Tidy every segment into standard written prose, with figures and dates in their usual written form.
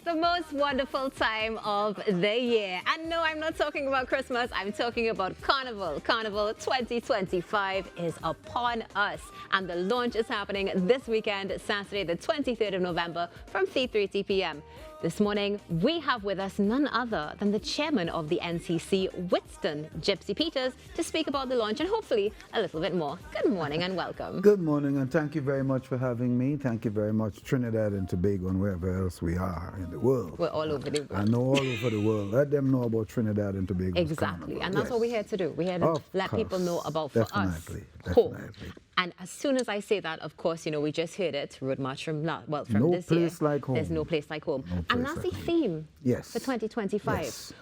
the most wonderful time of the year. And no, I'm not talking about Christmas. I'm talking about Carnival. Carnival 2025 is upon us. And the launch is happening this weekend, Saturday, the 23rd of November from 3:30 p.m. This morning, we have with us none other than the chairman of the NCC, Winston, Gypsy Peters, to speak about the launch and hopefully a little bit more. Good morning and welcome. Good morning, and thank you very much for having me. Thank you very much, Trinidad and Tobago and wherever else we are in the world. We're all over the world. I know all over the world. Let them know about Trinidad and Tobago. Exactly, and that's what we're here to do. We're here to let people know about for us. Definitely. And as soon as I say that, of course, you know, we just heard it, Road March from this year. No place like home. There's no place like home. And that's the theme for 2025. Yes.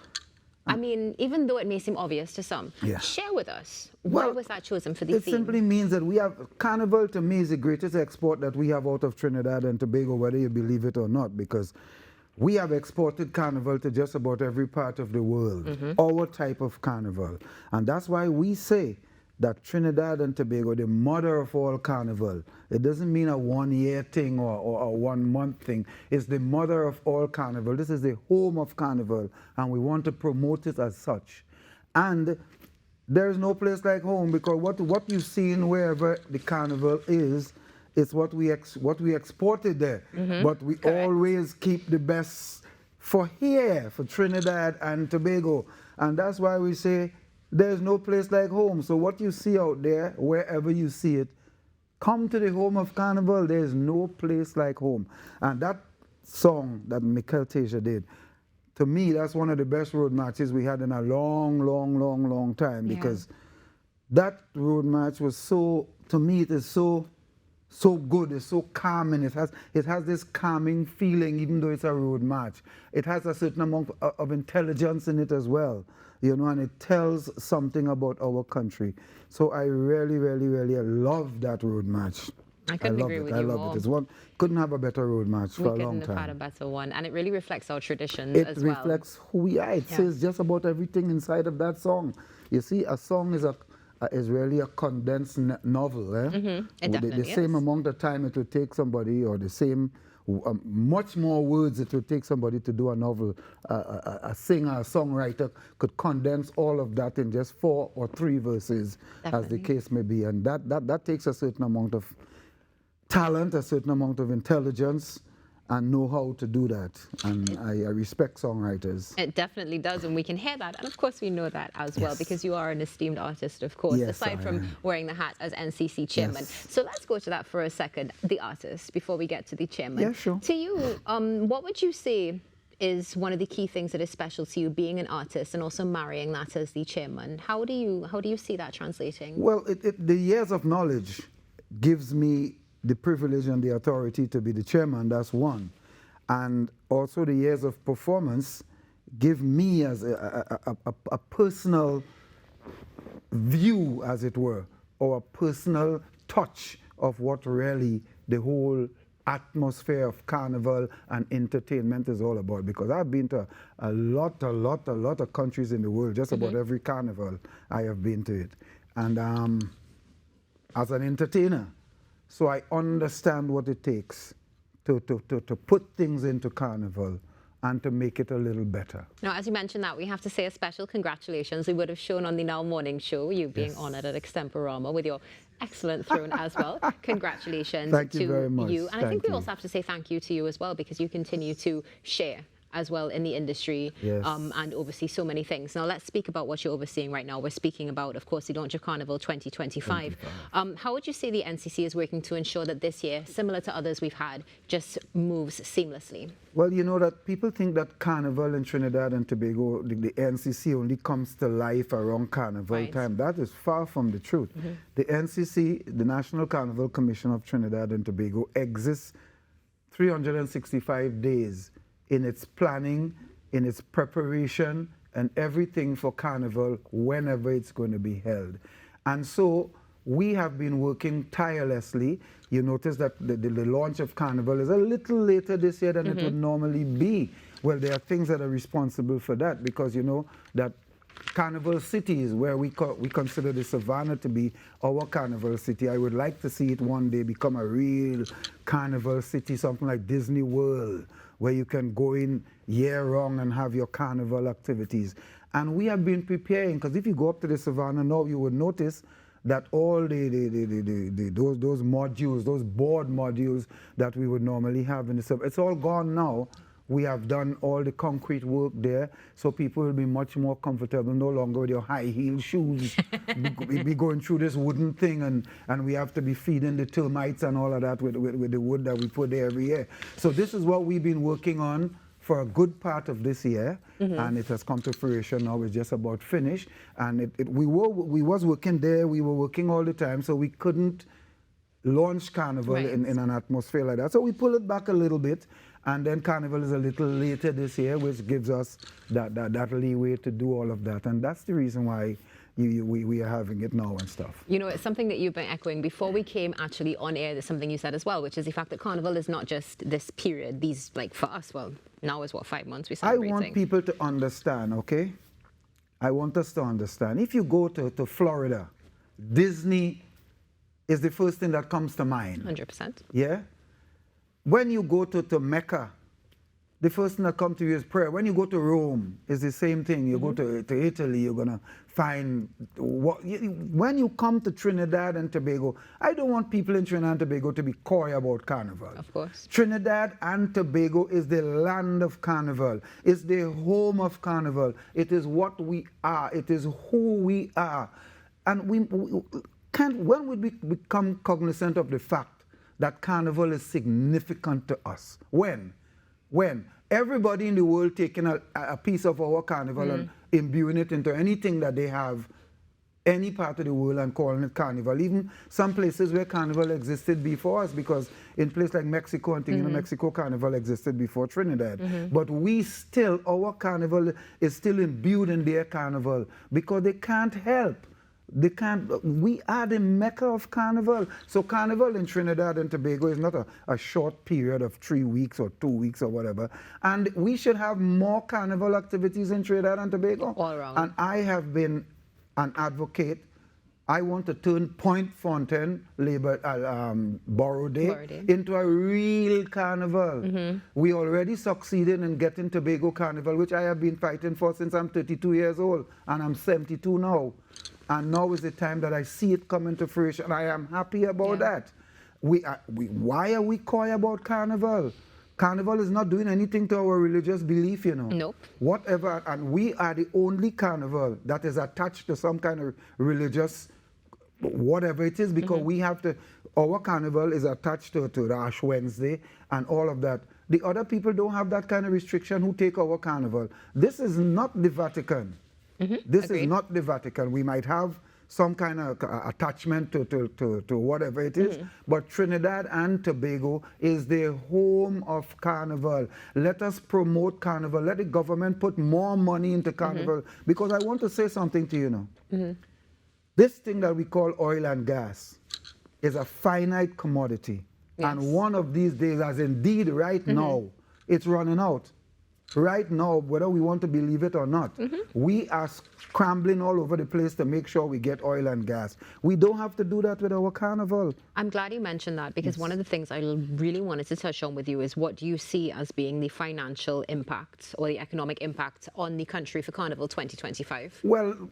I mean, even though it may seem obvious to some, share with us, why was that chosen for the theme? It simply means that we have, Carnival to me is the greatest export that we have out of Trinidad and Tobago, whether you believe it or not, because we have exported Carnival to just about every part of the world, our type of Carnival. And that's why we say that Trinidad and Tobago, the mother of all Carnival, it doesn't mean a one-year thing or a one-month thing. It's the mother of all Carnival. This is the home of Carnival, and we want to promote it as such. And there's no place like home, because what you see in wherever the Carnival is what we exported there. But we always keep the best for here, for Trinidad and Tobago. And that's why we say, there's no place like home. So what you see out there, wherever you see it, come to the home of Carnival. There's no place like home. And that song that Mikel Teja did, to me, that's one of the best road marches we had in a long time, because that road march was so, to me, it is so good, it's so calming. It has this calming feeling, even though it's a road march. It has a certain amount of intelligence in it as well, you know, and it tells something about our country. So I really love that road march. I couldn't agree with you more. I love it. It's one, couldn't have a better road march for a long time. We couldn't have had a better one, and it really reflects our traditions as well. It reflects who we are. It says just about everything inside of that song. You see, a song is really a condensed novel. It definitely the same amount of time it would take somebody, or the same, much more words it would take somebody to do a novel. A singer, a songwriter could condense all of that in just 4 or 3 verses, as the case may be. And that takes a certain amount of talent, a certain amount of intelligence, and know how to do that. And I respect songwriters. It definitely does, and we can hear that. And of course we know that as well, because you are an esteemed artist, of course, aside from wearing the hat as NCC chairman. So let's go to that for a second, the artist, before we get to the chairman. Yeah, sure. To you, what would you say is one of the key things that is special to you, being an artist and also marrying that as the chairman? How do you see that translating? Well, the years of knowledge gives me the privilege and the authority to be the chairman. That's one. And also the years of performance give me as a personal view, as it were, or a personal touch of what really the whole atmosphere of Carnival and entertainment is all about. Because I've been to a lot of countries in the world. Just about every Carnival I have been to it. And as an entertainer, so I understand what it takes to put things into Carnival and to make it a little better. Now, as you mentioned that, we have to say a special congratulations. We would have shown on the Now Morning Show, you being honoured at Extemporama with your excellent throne as well. Congratulations thank you very much. And I think we also have to say thank you to you as well, because you continue to share as well in the industry and oversee so many things. Now let's speak about what you're overseeing right now. We're speaking about, of course, the launch of Carnival 2025. How would you say the NCC is working to ensure that this year, similar to others we've had, just moves seamlessly? Well, you know that people think that Carnival in Trinidad and Tobago, the NCC only comes to life around Carnival time. That is far from the truth. The NCC, the National Carnival Commission of Trinidad and Tobago, exists 365 days in its planning, in its preparation, and everything for Carnival whenever it's going to be held. And so we have been working tirelessly. You notice that the launch of Carnival is a little later this year than it would normally be. Well, there are things that are responsible for that, because you know that Carnival cities, where we consider the Savannah to be our Carnival city. I would like to see it one day become a real Carnival city, something like Disney World, where you can go in year-round and have your carnival activities. And we have been preparing, because if you go up to the Savannah now, you would notice that all those modules, those board modules that we would normally have in the Savannah, it's all gone now. We have done all the concrete work there, so people will be much more comfortable, no longer with your high-heel shoes, be going through this wooden thing, and we have to be feeding the termites and all of that with the wood that we put there every year. So this is what we've been working on for a good part of this year, and it has come to fruition now. It's just about finished, and we was working there, we were working all the time, so we couldn't launch Carnival in an atmosphere like that. So we pull it back a little bit, and then Carnival is a little later this year, which gives us that leeway to do all of that. And that's the reason why we are having it now and stuff. You know, it's something that you've been echoing before we came actually on air. There's something you said as well, which is the fact that Carnival is not just this period. These, like for us, well, now is what, 5 months we're celebrating. I want people to understand, okay? I want us to understand. If you go to Florida, Disney is the first thing that comes to mind. 100%. Yeah? When you go to Mecca, the first thing that comes to you is prayer. When you go to Rome, it's the same thing. You go to Italy, you're going to find when you come to Trinidad and Tobago, I don't want people in Trinidad and Tobago to be coy about Carnival. Of course. Trinidad and Tobago is the land of Carnival. It's the home of Carnival. It is what we are. It is who we are. And when would we become cognizant of the fact that Carnival is significant to us? When everybody in the world taking a piece of our Carnival and imbuing it into anything that they have, any part of the world, and calling it Carnival. Even some places where Carnival existed before us, because in places like Mexico and things, you know, Mexico Carnival existed before Trinidad. But our Carnival is still imbued in their Carnival, because they can't help. We are the Mecca of Carnival. So Carnival in Trinidad and Tobago is not a short period of 3 weeks or 2 weeks or whatever. And we should have more Carnival activities in Trinidad and Tobago. All around. And I have been an advocate. I want to turn Point Fontaine Borough Day into a real carnival. We already succeeded in getting Tobago Carnival, which I have been fighting for since I'm 32 years old, and I'm 72 now. And now is the time that I see it coming to fruition. I am happy about that. Why are we coy about Carnival? Carnival is not doing anything to our religious belief, you know. Nope. Whatever, and we are the only Carnival that is attached to some kind of religious, whatever it is, because we have to, our Carnival is attached to the Ash Wednesday and all of that. The other people don't have that kind of restriction who take our Carnival. This is not the Vatican. This is not the Vatican. We might have some kind of attachment to whatever it is, but Trinidad and Tobago is the home of Carnival. Let us promote Carnival. Let the government put more money into Carnival, because I want to say something to you now. This thing that we call oil and gas is a finite commodity. And one of these days, as indeed right now, it's running out. Right now, whether we want to believe it or not, we are scrambling all over the place to make sure we get oil and gas. We don't have to do that with our Carnival. I'm glad you mentioned that, because one of the things I really wanted to touch on with you is, what do you see as being the financial impact or the economic impact on the country for Carnival 2025? Well,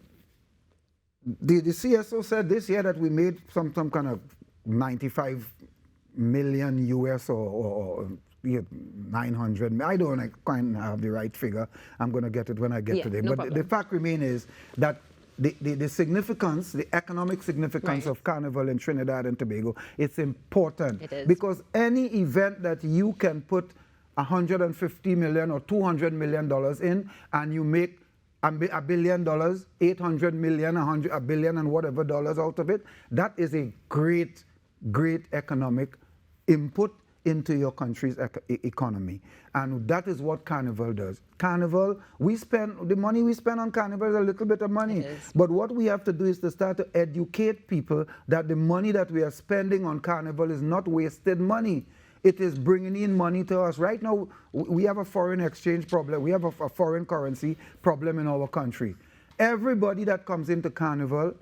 the CSO said this year that we made some kind of 95 million US or 900. I don't quite have the right figure. I'm going to get it when I get to them. No but problem. the fact remains is that the significance, the economic significance of Carnival in Trinidad and Tobago, it's important. It is. Because any event that you can put $150 million or $200 million in, and you make $1 billion, 800 million, $1 billion and whatever dollars out of it, that is a great, great economic input into your country's economy. And that is what Carnival does. Carnival, the money we spend on Carnival is a little bit of money. But what we have to do is to start to educate people that the money that we are spending on Carnival is not wasted money. It is bringing in money to us. Right now, we have a foreign exchange problem. We have a foreign currency problem in our country. Everybody that comes into Carnival,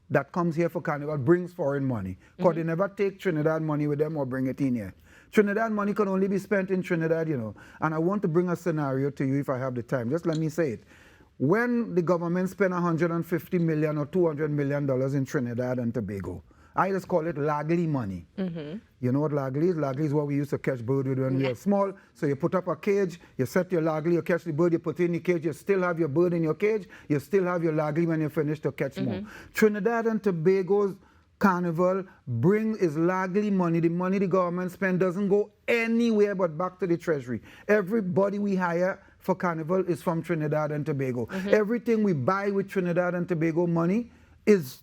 that comes here for Carnival, brings foreign money, because they never take Trinidad money with them or bring it in here. Trinidad money can only be spent in Trinidad, you know. And I want to bring a scenario to you if I have the time. Just let me say it. When the government spent $150 million or $200 million in Trinidad and Tobago, I just call it lagly money. You know what lagly is? Lagly is what we used to catch bird with when we were small. So you put up a cage, you set your lagly, you catch the bird, you put it in the cage, you still have your bird in your cage, you still have your lagly when you finish to catch more. Trinidad and Tobago's Carnival is lagly money. The money the government spend doesn't go anywhere but back to the treasury. Everybody we hire for Carnival is from Trinidad and Tobago. Everything we buy with Trinidad and Tobago money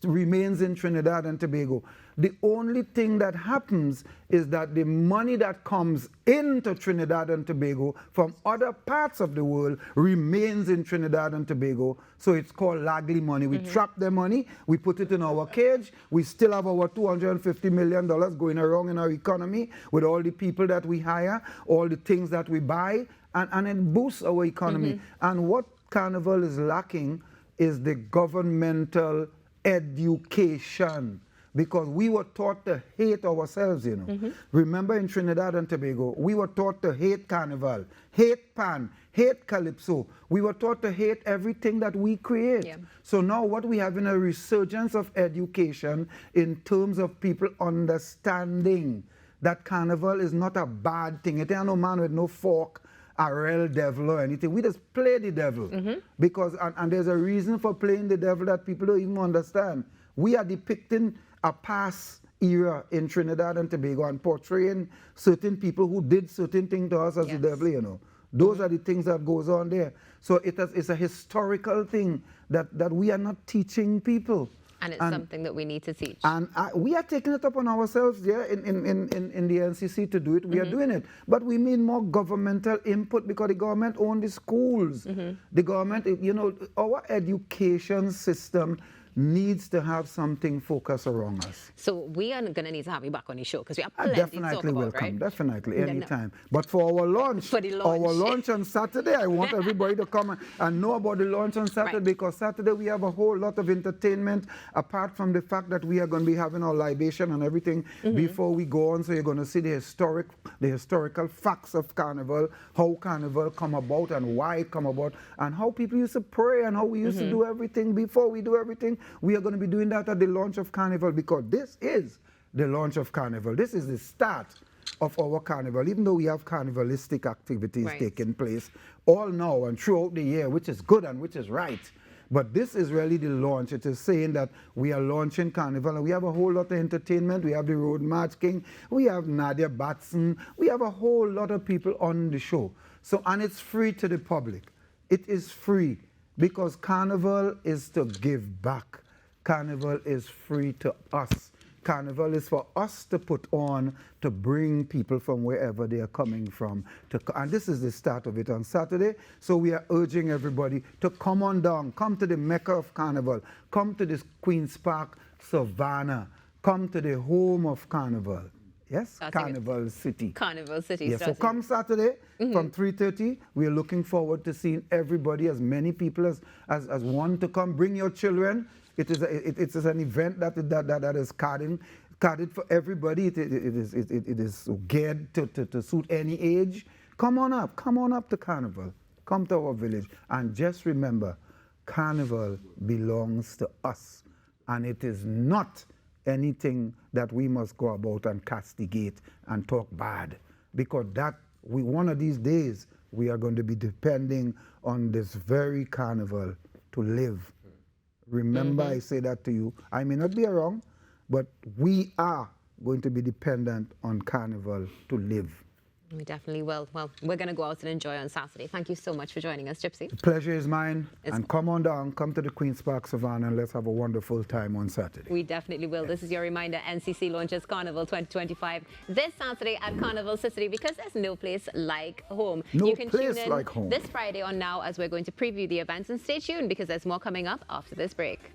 remains in Trinidad and Tobago. The only thing that happens is that the money that comes into Trinidad and Tobago from other parts of the world remains in Trinidad and Tobago. So it's called lagly money. We trap the money, we put it in our cage, we still have our $250 million going around in our economy with all the people that we hire, all the things that we buy, and it boosts our economy. And what Carnival is lacking is the governmental education, because we were taught to hate ourselves, you know. Remember in Trinidad and Tobago, we were taught to hate Carnival, hate Pan, hate Calypso. We were taught to hate everything that we create. So now what we have in a resurgence of education in terms of people understanding that Carnival is not a bad thing. It ain't no man with no fork, a real devil or anything. We just play the devil. Because, and there's a reason for playing the devil that people don't even understand. We are depicting a past era in Trinidad and Tobago and portraying certain people who did certain things to us as the devil, you know. Those are the things that goes on there. So it's a historical thing that we are not teaching people. And it's something that we need to teach. And we are taking it upon ourselves there in the NCC to do it. We are doing it. But we need more governmental input because the government owns the schools. The government, you know, our education system needs to have something focused around us. So we are going to need to have you back on the show because we have plenty definitely to talk about, will right? come, definitely, anytime. But for our launch, our launch on Saturday, I want everybody to come and know about the launch on Saturday because Saturday we have a whole lot of entertainment apart from the fact that we are going to be having our libation and everything before we go on. So you're going to see the historical facts of Carnival, how Carnival come about and why it come about, and how people used to pray and how we used to do everything before we do everything. We are going to be doing that at the launch of Carnival because this is the launch of Carnival. This is the start of our Carnival, even though we have carnivalistic activities taking place all now and throughout the year, which is good and which is right. But this is really the launch. It is saying that we are launching Carnival and we have a whole lot of entertainment. We have the Road March King. We have Nadia Batson. We have a whole lot of people on the show. So, and it's free to the public. It is free. Because Carnival is to give back. Carnival is free to us. Carnival is for us to put on to bring people from wherever they are coming from. And this is the start of it on Saturday. So we are urging everybody to come on down. Come to the Mecca of Carnival. Come to this Queen's Park, Savannah. Come to the home of Carnival. Yes, Carnival City. Carnival City. Yes, so come Saturday from 3:30. We are looking forward to seeing everybody, as many people as want to come. Bring your children. It is an event that is carded for everybody. It is geared to suit any age. Come on up to Carnival. Come to our village, and just remember, Carnival belongs to us, and it is not anything that we must go about and castigate and talk bad, because one of these days we are going to be depending on this very Carnival to live. Remember, I say that to you. I may not be around, but we are going to be dependent on Carnival to live. We definitely will. Well, we're going to go out and enjoy on Saturday. Thank you so much for joining us, Gypsy. The pleasure is mine. And come on down, come to the Queen's Park, Savannah, and let's have a wonderful time on Saturday. We definitely will. This is your reminder. NCC launches Carnival 2025 this Saturday at Carnival City because there's no place like home. You can tune in this Friday on Now as we're going to preview the events. And stay tuned because there's more coming up after this break.